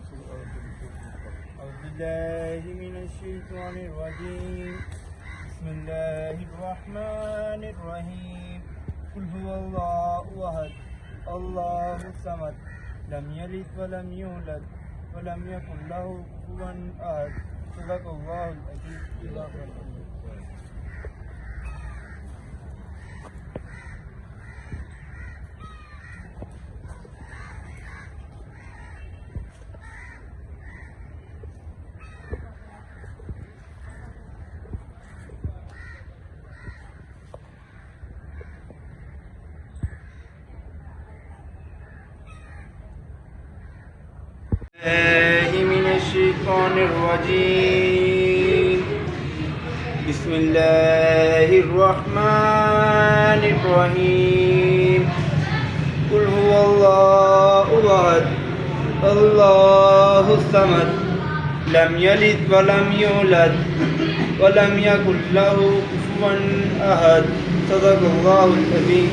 أعوذ بالله من الشيطان الرجيم. بسم الله الرحمن الرحيم. قل هو الله أحد الله الصمد لم يلد ولم يولد ولم يكن له كفوا أحد. صدق الله العظيم. من الشيطان الرجيم. بسم الله الرحمن الرحيم. قل هو الله أحد الله الصمد لم يلد ولم يولد ولم يكن له كفوا أحد. صدق الله العظيم.